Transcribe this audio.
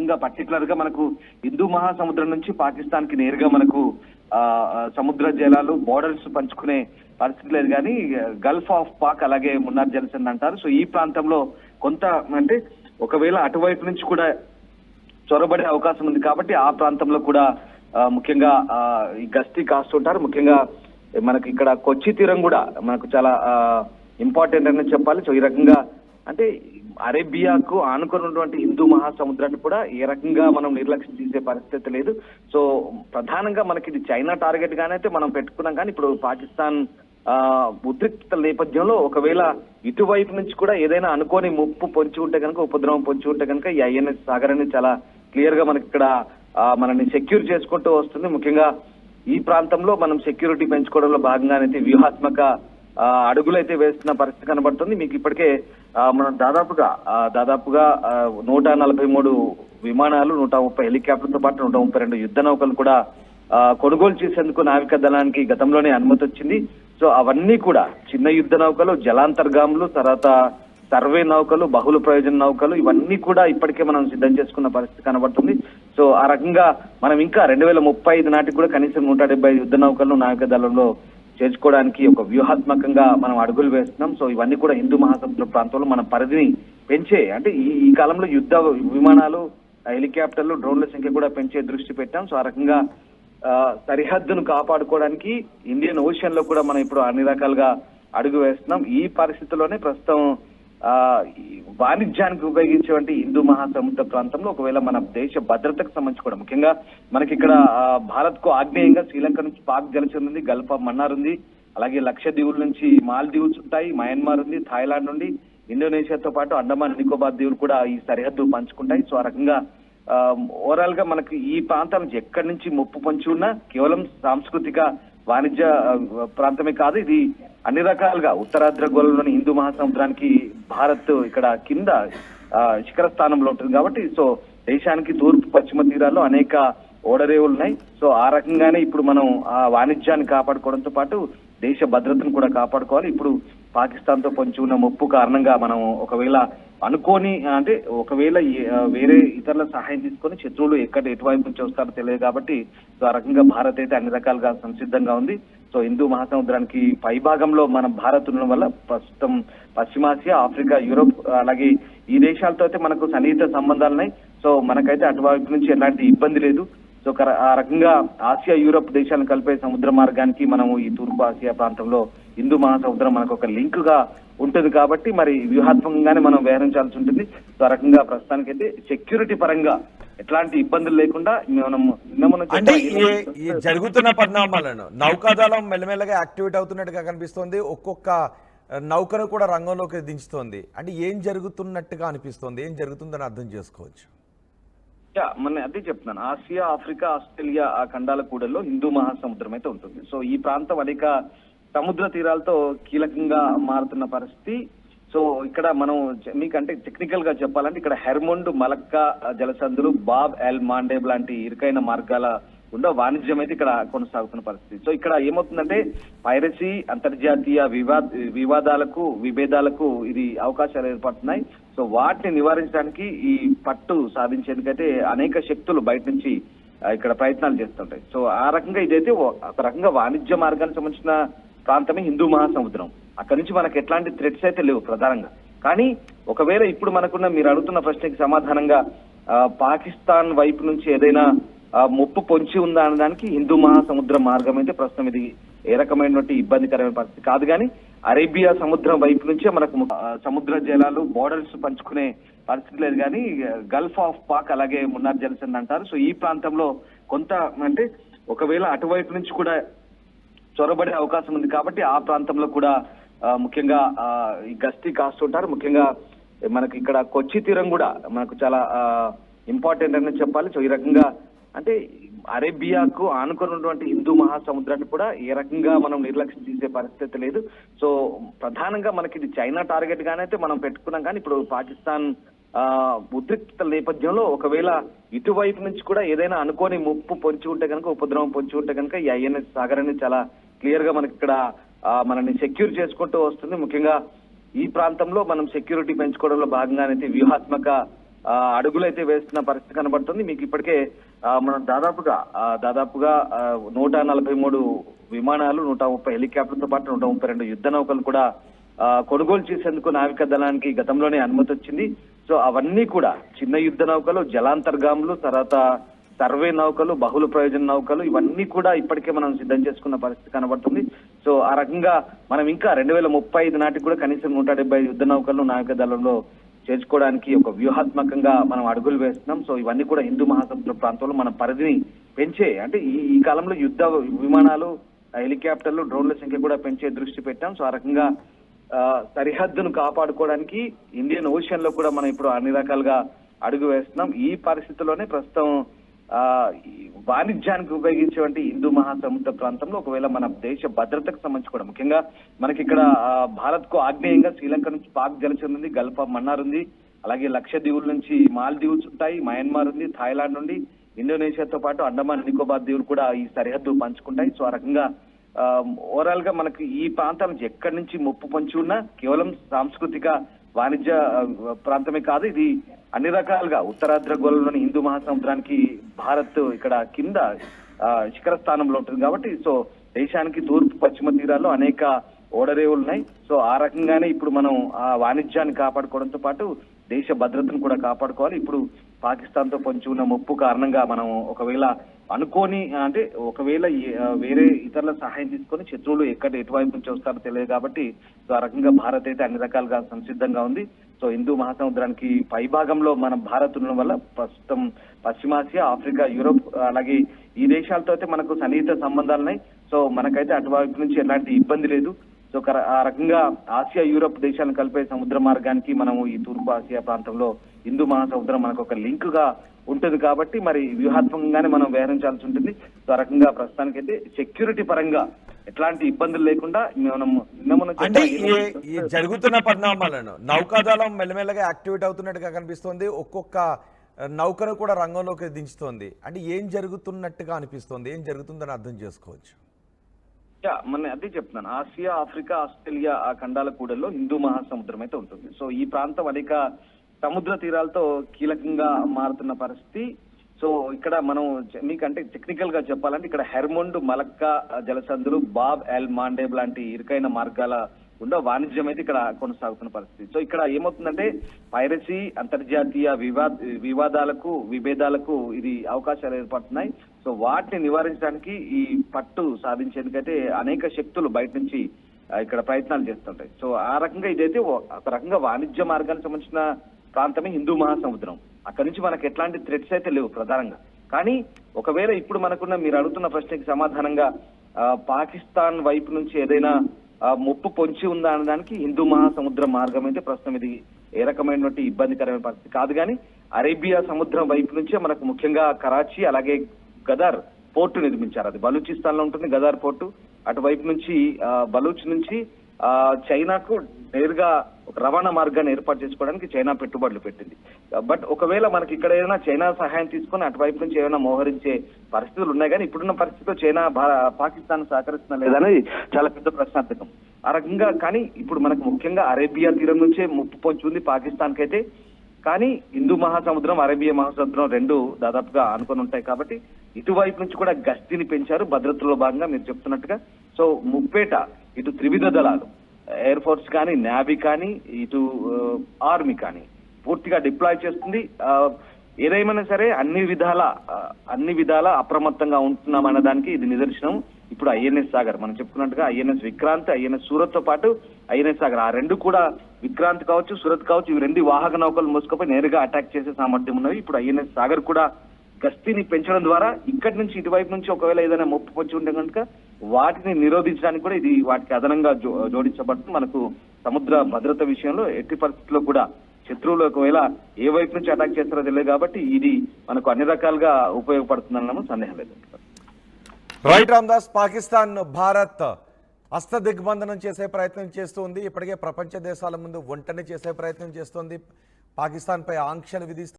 రకంగా పర్టికులర్ గా మనకు హిందూ మహాసముద్రం నుంచి పాకిస్తాన్ కి నేరుగా మనకు సముద్ర జలాలు బోర్డర్స్ పంచుకునే పరిస్థితి లేదు, కానీ గల్ఫ్ ఆఫ్ పాక్ అలాగే మున్నార్ జలసంధి అంటారు. సో ఈ ప్రాంతంలో కొంత అంటే ఒకవేళ అటువైపు నుంచి కూడా చొరబడే అవకాశం ఉంది కాబట్టి ఆ ప్రాంతంలో కూడా ముఖ్యంగా ఈ గస్తీ కాస్తుంటారు. ముఖ్యంగా మనకి ఇక్కడ కొచ్చి తీరం కూడా మనకు చాలా ఇంపార్టెంట్ అని చెప్పాలి. సో ఈ రకంగా అంటే అరేబియాకు ఆనుకున్నటువంటి హిందూ మహాసముద్రాన్ని కూడా ఏ రకంగా మనం నిర్లక్ష్యం చేసే పరిస్థితి లేదు. సో ప్రధానంగా మనకి ఇది చైనా టార్గెట్ గానైతే మనం పెట్టుకున్నాం, కానీ ఇప్పుడు పాకిస్తాన్ ఉద్రిక్తత నేపథ్యంలో ఒకవేళ ఇటువైపు నుంచి కూడా ఏదైనా అనుకోని ముప్పు పొంచి ఉంటే కనుక, ఉపద్రవం పొంచి ఉంటే కనుక ఈ ఐఎన్ఎస్ సాగర్ అనేది చాలా క్లియర్ గా మనకి ఇక్కడ మనల్ని సెక్యూర్ చేసుకుంటూ వస్తుంది. ముఖ్యంగా ఈ ప్రాంతంలో మనం సెక్యూరిటీ పెంచుకోవడంలో భాగంగానైతే వ్యూహాత్మక అడుగులైతే వేస్తున్న పరిస్థితి కనబడుతుంది. మీకు ఇప్పటికే మనం దాదాపుగా 143 విమానాలు, 130 హెలికాప్టర్తో పాటు 132 యుద్ధ నౌకలు కూడా కొనుగోలు చేసేందుకు నావికా దళానికి గతంలోనే అనుమతి వచ్చింది. సో అవన్నీ కూడా చిన్న యుద్ధ నౌకలు, జలాంతర్గాములు, తర్వాత సర్వే నౌకలు, బహుళ ప్రయోజన నౌకలు, ఇవన్నీ కూడా ఇప్పటికే మనం సిద్ధం చేసుకున్న పరిస్థితి కనబడుతుంది. సో ఆ రకంగా మనం ఇంకా 2035 నాటికి కూడా కనీసం 170 యుద్ధ నౌకలను నావికా దళంలో చేర్చుకోవడానికి ఒక వ్యూహాత్మకంగా మనం అడుగులు వేస్తున్నాం. సో ఇవన్నీ కూడా హిందూ మహాసముద్ర ప్రాంతంలో మన పరిధిని పెంచే, అంటే ఈ కాలంలో యుద్ధ విమానాలు, హెలికాప్టర్లు, డ్రోన్ల సంఖ్య కూడా పెంచే దృష్టి పెట్టాం. సో ఆ రకంగా సరిహద్దును కాపాడుకోవడానికి ఇండియన్ ఓషన్ లో కూడా మనం ఇప్పుడు అన్ని రకాలుగా అడుగు వేస్తున్నాం. ఈ పరిస్థితుల్లోనే ప్రస్తుతం వాణిజ్యానికి ఉపయోగించేటువంటి హిందూ మహాసముద్ర ప్రాంతంలో ఒకవేళ మన దేశ భద్రతకు సంబంధించి కూడా ముఖ్యంగా మనకి ఇక్కడ భారత్ కు ఆగ్నేయంగా శ్రీలంక నుంచి పాక్ జలసంధి ఉంది, గల్ఫ్ ఆఫ్ మన్నార్ ఉంది, అలాగే లక్షద్వీపుల నుంచి మాల్దీవ్స్ ఉంటాయి, మయన్మార్ ఉంది, థాయిలాండ్ నుండి ఇండోనేషియాతో పాటు అండమాన్ నికోబార్ దీవులు కూడా ఈ సరిహద్దు పంచుకుంటాయి. సో ఆ రకంగా ఓవరాల్ గా మనకి ఈ ప్రాంతం నుంచి ఎక్కడి నుంచి ముప్పు పొంచి ఉన్నా కేవలం సాంస్కృతిక వాణిజ్య ప్రాంతమే కాదు, ఇది అన్ని రకాలుగా ఉత్తరార్ధగోళంలోని హిందూ మహాసముద్రానికి భారత్ ఇక్కడ కింద శిఖర స్థానంలో ఉంటుంది కాబట్టి సో దేశానికి తూర్పు పశ్చిమ తీరాల్లో అనేక ఓడరేవులు ఉన్నాయి. సో ఆ రకంగానే ఇప్పుడు మనం ఆ వాణిజ్యాన్ని కాపాడుకోవడంతో పాటు దేశ భద్రతను కూడా కాపాడుకోవాలి. ఇప్పుడు పాకిస్తాన్ తో పొంచి ఉన్న ముప్పు కారణంగా మనం ఒకవేళ అనుకోని అంటే ఒకవేళ వేరే ఇతరుల సహాయం తీసుకొని శత్రువులు ఎటువైపు నుంచి వస్తారో తెలియదు కాబట్టి సో ఆ రకంగా భారత్ అయితే అన్ని రకాలుగా సంసిద్ధంగా ఉంది. సో హిందూ మహాసముద్రానికి పైభాగంలో మనం భారత్ ఉండడం వల్ల ప్రస్తుతం పశ్చిమాసియా, ఆఫ్రికా, యూరోప్ అలాగే ఈ దేశాలతో అయితే మనకు సన్నిహిత సంబంధాలు ఉన్నాయి. సో మనకైతే అటువైపు నుంచి ఎలాంటి ఇబ్బంది లేదు. సో ఆ రకంగా ఆసియా, యూరోప్ దేశాలను కలిపే సముద్ర మార్గానికి మనము ఈ తూర్పు ఆసియా ప్రాంతంలో హిందూ మహాసముద్రం మనకు ఒక లింక్ గా ఉంటుంది కాబట్టి మరి వ్యూహాత్మకంగానే మనం వ్యవహరించాల్సి ఉంటుంది. సో ఆ రకంగా ప్రస్తుతానికైతే సెక్యూరిటీ పరంగా ఎట్లాంటి ఇబ్బందులు లేకుండా మనం అంటే జరుగుతున్న పరిణామాలను నౌకాదళం మెల్లమెల్లగా యాక్టివేట్ అవుతున్నట్టుగా కనిపిస్తోంది, ఒక్కొక్క నౌకను కూడా రంగంలోకి దించుతోంది. అంటే ఏం జరుగుతున్నట్టుగా అనిపిస్తోంది, ఏం జరుగుతుందని అర్థం చేసుకోవచ్చు. మన అదే చెప్తున్నాను, ఆసియా, ఆఫ్రికా, ఆస్ట్రేలియా ఆ ఖండాల కూడల్లో హిందూ మహాసముద్రం అయితే ఉంటుంది. సో ఈ ప్రాంతం అనేక సముద్ర తీరాలతో కీలకంగా మారుతున్న పరిస్థితి. సో ఇక్కడ మనం మీకంటే టెక్నికల్ గా చెప్పాలంటే ఇక్కడ హెర్మొండ్, మలక్కా జలసంధులు, బాబ్ ఎల్ మాండేబ్ లాంటి ఇరుకైన మార్గాల గుండా వాణిజ్యం అయితే ఇక్కడ కొనసాగుతున్న పరిస్థితి. సో ఇక్కడ ఏమవుతుందంటే పైరసీ, అంతర్జాతీయ విభేదాలకు ఇది అవకాశాలు ఏర్పడుతున్నాయి. సో వాటిని నివారించడానికి ఈ పట్టు సాధించేందుకైతే అనేక శక్తులు బయట నుంచి ఇక్కడ ప్రయత్నాలు చేస్తుంటాయి. సో ఆ రకంగా ఇదైతే ఒక రకంగా వాణిజ్య మార్గానికి సంబంధించిన ప్రాంతమే హిందూ మహాసముద్రం. అక్కడి నుంచి మనకు ఎట్లాంటి థ్రెట్స్ అయితే లేవు ప్రధానంగా. కానీ ఒకవేళ ఇప్పుడు మనకున్న మీరు అడుగుతున్న ప్రశ్నకి సమాధానంగా పాకిస్తాన్ వైపు నుంచి ఏదైనా ముప్పు పొంచి ఉందా అనడానికి హిందూ మహాసముద్ర మార్గం అయితే ప్రస్తుతం ఇది ఏ రకమైనటువంటి ఇబ్బందికరమైన పరిస్థితి కాదు. కానీ అరేబియా సముద్రం వైపు నుంచే మనకు సముద్ర జలాలు బోర్డర్స్ పంచుకునే పరిస్థితి లేదు, కానీ గల్ఫ్ ఆఫ్ పాక్ అలాగే మున్నార్ జలసంధి అంటారు. సో ఈ ప్రాంతంలో కొంత అంటే ఒకవేళ అటువైపు నుంచి కూడా చొరబడే అవకాశం ఉంది కాబట్టి ఆ ప్రాంతంలో కూడా ముఖ్యంగా ఈ గస్తీ కాస్తుంటారు. ముఖ్యంగా మనకి ఇక్కడ కొచ్చి తీరం కూడా మనకు చాలా ఇంపార్టెంట్ అని చెప్పాలి. సో ఈ రకంగా అంటే అరేబియాకు ఆనుకున్నటువంటి హిందూ మహాసముద్రాన్ని కూడా ఏ రకంగా మనం నిర్లక్ష్యం చేసే పరిస్థితి లేదు. సో ప్రధానంగా మనకి ఇది చైనా టార్గెట్ గానైతే మనం పెట్టుకున్నాం, కానీ ఇప్పుడు పాకిస్తాన్ ఉద్రిక్తత నేపథ్యంలో ఒకవేళ ఇటువైపు నుంచి కూడా ఏదైనా అనుకోని ముప్పు పొంచి ఉంటే కనుక, ఉపద్రవం పొంచి ఉంటే కనుక ఈ ఐఎన్ఎస్ సాగర్ అనేది చాలా క్లియర్ గా మనకి ఇక్కడ మనల్ని సెక్యూర్ చేసుకుంటూ వస్తుంది. ముఖ్యంగా ఈ ప్రాంతంలో మనం సెక్యూరిటీ పెంచుకోవడంలో భాగంగానైతే వ్యూహాత్మక అడుగులు అయితే వేస్తున్న పరిస్థితి కనబడుతుంది. మీకు ఇప్పటికే మనం దాదాపుగా 143 విమానాలు, 130 హెలికాప్టర్లతో పాటు 132 యుద్ధ నౌకలు కూడా కొనుగోలు చేసేందుకు నావికా దళానికి గతంలోనే అనుమతి వచ్చింది. సో అవన్నీ కూడా చిన్న యుద్ధ నౌకలు, జలాంతర్గాములు, తర్వాత సర్వే నౌకలు, బహుళ ప్రయోజన నౌకలు, ఇవన్నీ కూడా ఇప్పటికే మనం సిద్ధం చేసుకున్న పరిస్థితి కనబడుతుంది. సో ఆ రకంగా మనం ఇంకా 2035 నాటికి కూడా కనీసం 170 యుద్ధ నౌకలను నావికా దళంలో చేర్చుకోవడానికి ఒక వ్యూహాత్మకంగా మనం అడుగులు వేస్తున్నాం. సో ఇవన్నీ కూడా హిందూ మహాసముద్ర ప్రాంతంలో మన పరిధిని పెంచే, అంటే ఈ కాలంలో యుద్ధ విమానాలు, హెలికాప్టర్లు, డ్రోన్ల సంఖ్య కూడా పెంచే దృష్టి పెట్టాం. సో ఆ రకంగా సరిహద్దును కాపాడుకోవడానికి ఇండియన్ ఓషన్ లో కూడా మనం ఇప్పుడు అన్ని రకాలుగా అడుగు వేస్తున్నాం. ఈ పరిస్థితుల్లోనే ప్రస్తుతం వాణిజ్యానికి ఉపయోగించేటువంటి హిందూ మహాసముద్ర ప్రాంతంలో ఒకవేళ మన దేశ భద్రతకు సంబంధించి కూడా ముఖ్యంగా మనకి ఇక్కడ భారత్ కు ఆగ్నేయంగా శ్రీలంక నుంచి పాక్ జలచంద్ ఉంది, గల్ఫ్ ఆఫ్ మన్నార్ ఉంది, అలాగే లక్షద్వీపుల నుంచి మాల్దీవ్స్ ఉంటాయి, మయన్మార్ ఉంది, థాయిలాండ్ నుండి ఇండోనేషియాతో పాటు అండమాన్ నికోబార్ దీవులు కూడా ఈ సరిహద్దు పంచుకుంటాయి. సో ఆ రకంగా ఓవరాల్ గా మనకి ఈ ప్రాంతం నుంచి ఎక్కడి నుంచి ముప్పు పొంచి ఉన్నా కేవలం సాంస్కృతిక వాణిజ్య ప్రాంతమే కాదు, ఇది అన్ని రకాలుగా ఉత్తరార్ధగోళంలోని హిందూ మహాసముద్రానికి భారత్ ఇక్కడ కింద శిఖర స్థానంలో ఉంటుంది కాబట్టి సో దేశానికి తూర్పు పశ్చిమ తీరాల్లో అనేక ఓడరేవులు ఉన్నాయి. సో ఆ రకంగానే ఇప్పుడు మనం ఆ వాణిజ్యాన్ని కాపాడుకోవడంతో పాటు దేశ భద్రతను కూడా కాపాడుకోవాలి. ఇప్పుడు పాకిస్తాన్ తో పొంచి ఉన్న ముప్పు కారణంగా మనం ఒకవేళ అనుకోని, అంటే ఒకవేళ వేరే ఇతరుల సహాయం తీసుకొని శత్రువులు ఎటువైపు నుంచి వస్తారో తెలియదు కాబట్టి సో ఆ రకంగా భారత్ అయితే అన్ని రకాలుగా సంసిద్ధంగా ఉంది. సో హిందూ మహాసముద్రానికి పైభాగంలో మన భారత్ ఉండడం వల్ల ప్రస్తుతం పశ్చిమాసియా, ఆఫ్రికా, యూరోప్, అలాగే ఈ దేశాలతో అయితే మనకు సన్నిహిత సంబంధాలు ఉన్నాయి. సో మనకైతే అటువైపు నుంచి ఎలాంటి ఇబ్బంది లేదు. సో ఆ రకంగా ఆసియా, యూరోప్ దేశాలను కలిపే సముద్ర మార్గానికి మనము ఈ తూర్పు ఆసియా ప్రాంతంలో హిందూ మహాసముద్రం మనకు ఒక లింక్ గా ఉంటుంది కాబట్టి మరి వ్యూహాత్మకంగానే మనం వ్యవహరించాల్సి ఉంటుంది. సో ఆ రకంగా ప్రస్తుతానికైతే సెక్యూరిటీ పరంగా ఎట్లాంటి ఇబ్బందులు లేకుండా అంటే ఈ జరుగుతున్న పరిణామాలను నౌకాదళం మెల్లమెల్లగా యాక్టివేట్ అవుతున్నట్టుగా కనిపిస్తోంది, ఒక్కొక్క నౌకను కూడా రంగంలోకి దించుతోంది. అంటే ఏం జరుగుతున్నట్టుగా అనిపిస్తోంది, ఏం జరుగుతుందని అర్థం చేసుకోవచ్చు. మన అదే చెప్తున్నాను, ఆసియా, ఆఫ్రికా, ఆస్ట్రేలియా ఆ ఖండాల కూడల్లో హిందూ మహాసముద్రం అయితే ఉంటుంది. సో ఈ ప్రాంతం అనేక సముద్ర తీరాలతో కీలకంగా మారుతున్న పరిస్థితి. సో ఇక్కడ మనం మీకంటే టెక్నికల్ గా చెప్పాలంటే ఇక్కడ హెర్మొండ్, మలక్కా జలసంధులు, బాబ్ ఎల్ మాండేబ్ లాంటి ఇరుకైన మార్గాల గుండా వాణిజ్యం అయితే ఇక్కడ కొనసాగుతున్న పరిస్థితి. సో ఇక్కడ ఏమవుతుందంటే పైరసీ, అంతర్జాతీయ విభేదాలకు ఇది అవకాశాలు ఏర్పడుతున్నాయి. సో వాటిని నివారించడానికి ఈ పట్టు సాధించేందుకైతే అనేక శక్తులు బయట నుంచి ఇక్కడ ప్రయత్నాలు చేస్తుంటాయి. సో ఆ రకంగా ఇదైతే ఒక రకంగా వాణిజ్య మార్గానికి సంబంధించిన ప్రాంతమే హిందూ మహాసముద్రం. అక్కడి నుంచి మనకు ఎట్లాంటి థ్రెట్స్ అయితే లేవు ప్రధానంగా. కానీ ఒకవేళ ఇప్పుడు మనకున్న మీరు అడుగుతున్న ప్రశ్నకి సమాధానంగా పాకిస్తాన్ వైపు నుంచి ఏదైనా ముప్పు పొంచి ఉందా అనడానికి హిందూ మహాసముద్ర మార్గం అయితే ప్రస్తుతం ఇది ఏ రకమైనటువంటి ఇబ్బందికరమైన పరిస్థితి కాదు. కానీ అరేబియా సముద్రం వైపు నుంచే మనకు ముఖ్యంగా కరాచీ, అలాగే గదార్ పోర్టు నిర్మించారు. అది బలూచిస్తాన్ లో ఉంటుంది గదార్ పోర్టు. అటువైపు నుంచి బలూచ్ నుంచి చైనాకు నేరుగా ఒక రవాణా మార్గాన్ని ఏర్పాటు చేసుకోవడానికి చైనా పెట్టుబడులు పెట్టింది. బట్ ఒకవేళ మనకి ఇక్కడ ఏదైనా చైనా సహాయం తీసుకొని అటువైపు నుంచి ఏమైనా మోహరించే పరిస్థితులు ఉన్నాయి. కానీ ఇప్పుడున్న పరిస్థితిలో చైనా పాకిస్తాన్ సహకరిస్తున్నా లేదనేది చాలా పెద్ద ప్రశ్నార్థకం. ఆ రకంగా కానీ ఇప్పుడు మనకు ముఖ్యంగా అరేబియా తీరం నుంచే ముప్పు పొంచి ఉంది పాకిస్తాన్ కి అయితే. కానీ హిందూ మహాసముద్రం, అరేబియా మహాసముద్రం రెండు దాదాపుగా ఆనుకొని ఉంటాయి కాబట్టి ఇటువైపు నుంచి కూడా గస్తీని పెంచారు భద్రతలో భాగంగా మీరు చెప్తున్నట్టుగా. సో ముప్పేట ఇటు త్రివిధ దళాలు, ఎయిర్ ఫోర్స్ కానీ, నేవీ కానీ, ఇటు ఆర్మీ కానీ పూర్తిగా డిప్లాయ్ చేస్తుంది. ఏదేమైనా సరే అన్ని విధాల అప్రమత్తంగా ఉంటున్నాం అన్నదానికి ఇది నిదర్శనం. ఇప్పుడు ఐఎన్ఎస్ సాగర్ మనం చెప్పుకున్నట్టుగా ఐఎన్ఎస్ విక్రాంత్, ఐఎన్ఎస్ సూరత్ తో పాటు ఐఎన్ఎస్ సాగర్, ఆ రెండు కూడా విక్రాంత్ కావచ్చు, సూరత్ కావచ్చు, ఇవి రెండు వాహక నౌకలు మోసుకుపోయి నేరుగా అటాక్ చేసే సామర్థ్యం ఉన్నవి. ఇప్పుడు ఐఎన్ఎస్ సాగర్ కూడా గస్తీని పెంచడం ద్వారా ఇక్కడి నుంచి ఇటువైపు నుంచి ఒకవేళ ఏదైనా ముప్పు పొంచి ఉంటే కనుక వాటిని నిరోధించడానికి కూడా ఇది వాటికి అదనంగా జోడించబడుతుంది. మనకు సముద్ర భద్రత విషయంలో ఎట్టి పరిస్థితుల్లో కూడా శత్రువులు ఒకవేళ ఏ వైపు నుంచి అటాక్ చేస్తారో తెలియదు కాబట్టి ఇది మనకు అన్ని రకాలుగా ఉపయోగపడుతుందన్న సందేహం లేదు. రైట్ రామ్దాస్, పాకిస్తాన్ భారత్ హస్త దిగ్బంధనం చేసే ప్రయత్నం చేస్తుంది. ఇప్పటికే ప్రపంచ దేశాల ముందు ఒంటని చేసే ప్రయత్నం చేస్తుంది. పాకిస్తాన్ పై ఆంక్షలు విధిస్తుంది.